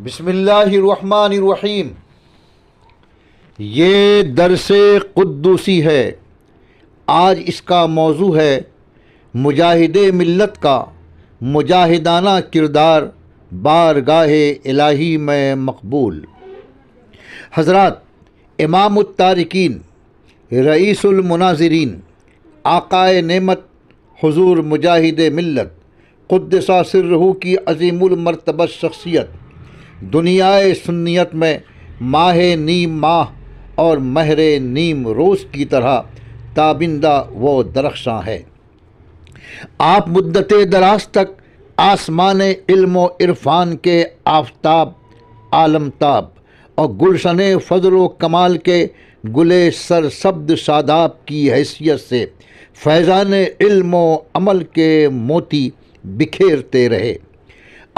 بسم اللہ الرحمن الرحیم۔ یہ درس قدوسی ہے۔ آج اس کا موضوع ہے مجاہد ملت کا مجاہدانہ کردار بارگاہ الہی میں مقبول۔ حضرات، امام التارکین، رئیس المناظرین، آقائے نعمت حضور مجاہد ملت قدس سرہ کی عظیم المرتبہ شخصیت دنیائے سنیت میں ماہ نیم ماہ اور مہر نیم روز کی طرح تابندہ و درخشاں ہے۔ آپ مدت دراز تک آسمان علم و عرفان کے آفتاب عالم تاب اور گلشن فضل و کمال کے گلے سرسبد شاداب کی حیثیت سے فیضان علم و عمل کے موتی بکھیرتے رہے۔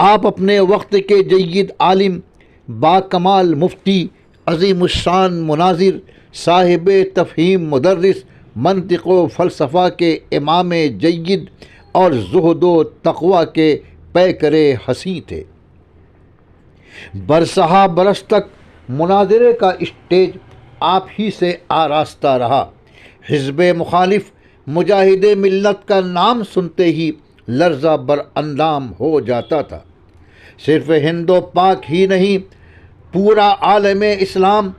آپ اپنے وقت کے جید عالم، با کمال مفتی، عظیم الشان مناظر، صاحب تفہیم مدرس، منطق و فلسفہ کے امام جید اور زہد و تقوی کے پیکر حسین تھے۔ برسہا برس تک مناظرے کا اسٹیج آپ ہی سے آراستہ رہا۔ حزب مخالف مجاہد ملت کا نام سنتے ہی لرزہ بر اندام ہو جاتا تھا۔ صرف ہند و پاک ہی نہیں، پورا عالم اسلام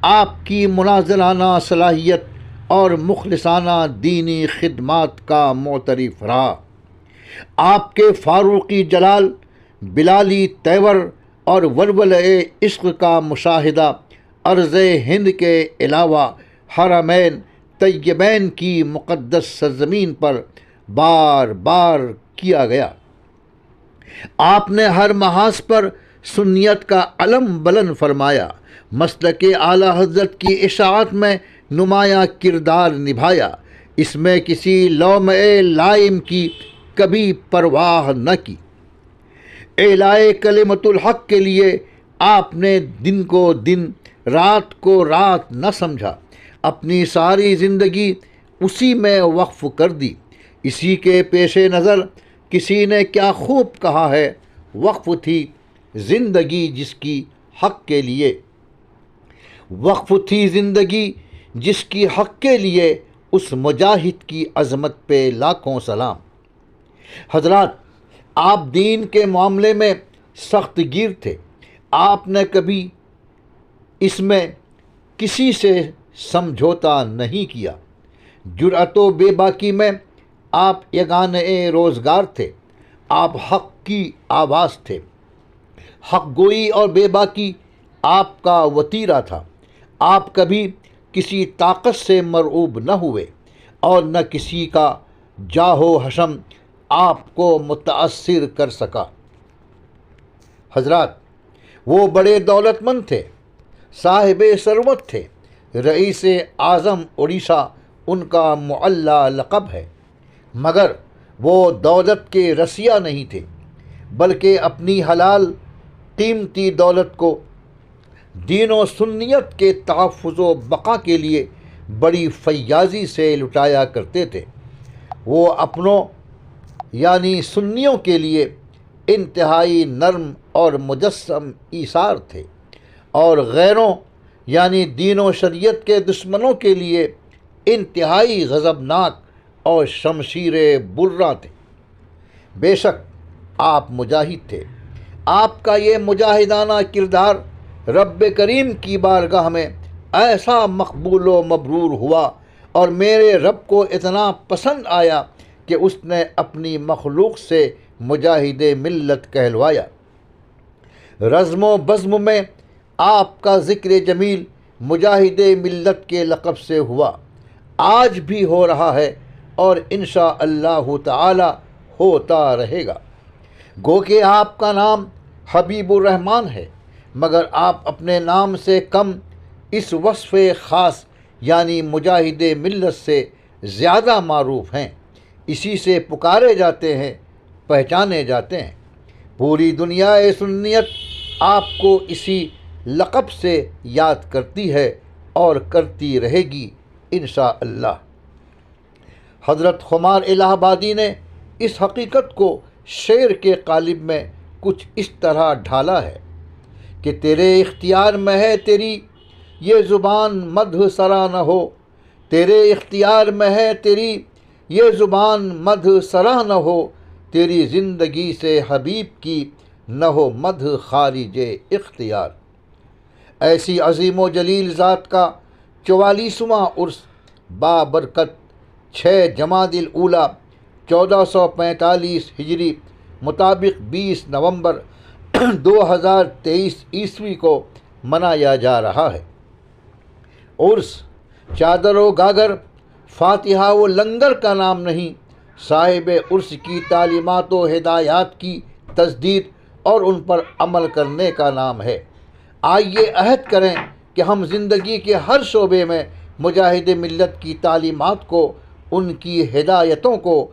آپ کی مناظرانہ صلاحیت اور مخلصانہ دینی خدمات کا معترف رہا۔ آپ کے فاروقی جلال، بلالی تیور اور ولولۂ عشق کا مشاہدہ ارض ہند کے علاوہ حرمین طیبین کی مقدس سرزمین پر بار بار کیا گیا۔ آپ نے ہر محاذ پر سنیت کا علم بلند فرمایا، مسلک اعلیٰ حضرت کی اشاعت میں نمایاں کردار نبھایا۔ اس میں کسی لومع لائم کی کبھی پرواہ نہ کی۔ اعلاء کلمت الحق کے لیے آپ نے دن کو دن، رات کو رات نہ سمجھا، اپنی ساری زندگی اسی میں وقف کر دی۔ اسی کے پیش نظر کسی نے کیا خوب کہا ہے، وقف تھی زندگی جس کی حق کے لیے، وقف تھی زندگی جس کی حق کے لیے، اس مجاہد کی عظمت پہ لاکھوں سلام۔ حضرات، آپ دین کے معاملے میں سخت گیر تھے۔ آپ نے کبھی اس میں کسی سے سمجھوتا نہیں کیا۔ جرأت و بے باکی میں آپ یگانہ روزگار تھے۔ آپ حق کی آواز تھے۔ حق گوئی اور بے باکی آپ کا وتیرہ تھا۔ آپ کبھی کسی طاقت سے مرعوب نہ ہوئے اور نہ کسی کا جاہ و حشم آپ کو متاثر کر سکا۔ حضرات، وہ بڑے دولت مند تھے، صاحب ثروت تھے۔ رئیس اعظم اڑیسہ ان کا معلیٰ لقب ہے، مگر وہ دولت کے رسیا نہیں تھے، بلکہ اپنی حلال قیمتی دولت کو دین و سنیت کے تحفظ و بقا کے لیے بڑی فیاضی سے لٹایا کرتے تھے۔ وہ اپنوں یعنی سنیوں کے لیے انتہائی نرم اور مجسم ایثار تھے، اور غیروں یعنی دین و شریعت کے دشمنوں کے لیے انتہائی غضبناک اور شمشیر برہ تھے۔ بے شک آپ مجاہد تھے۔ آپ کا یہ مجاہدانہ کردار رب کریم کی بارگاہ میں ایسا مقبول و مبرور ہوا اور میرے رب کو اتنا پسند آیا کہ اس نے اپنی مخلوق سے مجاہد ملت کہلوایا۔ رزم و بزم میں آپ کا ذکر جمیل مجاہد ملت کے لقب سے ہوا، آج بھی ہو رہا ہے اور انشاءاللہ تعالی ہوتا رہے گا۔ گو کہ آپ کا نام حبیب الرحمن ہے، مگر آپ اپنے نام سے کم اس وصف خاص یعنی مجاہد ملت سے زیادہ معروف ہیں۔ اسی سے پکارے جاتے ہیں، پہچانے جاتے ہیں۔ پوری دنیا سنیت آپ کو اسی لقب سے یاد کرتی ہے اور کرتی رہے گی انشاءاللہ۔ حضرت خمار الہ آبادی نے اس حقیقت کو شعر کے قالب میں کچھ اس طرح ڈھالا ہے: کہ تیرے اختیار میں ہے تیری یہ زبان مدح سرا نہ ہو، تیرے اختیار میں ہے تیری یہ زبان مدح سرا نہ ہو، تیری زندگی سے حبیب کی نہ ہو مدح خارج اختیار۔ ایسی عظیم و جلیل ذات کا 44واں عرس بابرکت 6 جمادی الاولیٰ 1445 ہجری مطابق 20 نومبر 2023 عیسوی کو منایا جا رہا ہے۔ عرس چادر و گاگر، فاتحہ و لنگر کا نام نہیں، صاحب عرس کی تعلیمات و ہدایات کی تجدید اور ان پر عمل کرنے کا نام ہے۔ آئیے عہد کریں کہ ہم زندگی کے ہر شعبے میں مجاہد ملت کی تعلیمات کو، ان کی ہدایتوں کو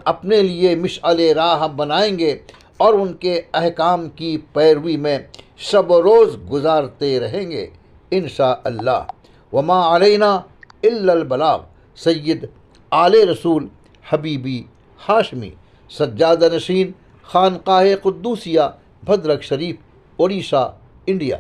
اپنے لیے مشعل راہ بنائیں گے اور ان کے احکام کی پیروی میں شب و روز گزارتے رہیں گے انشاءاللہ۔ وما علینا الا البلاغ۔ سید آل رسول حبیبی ہاشمی، سجادہ نشین، خانقاہ قدوسیہ، بھدرک شریف، اڑیسہ، انڈیا۔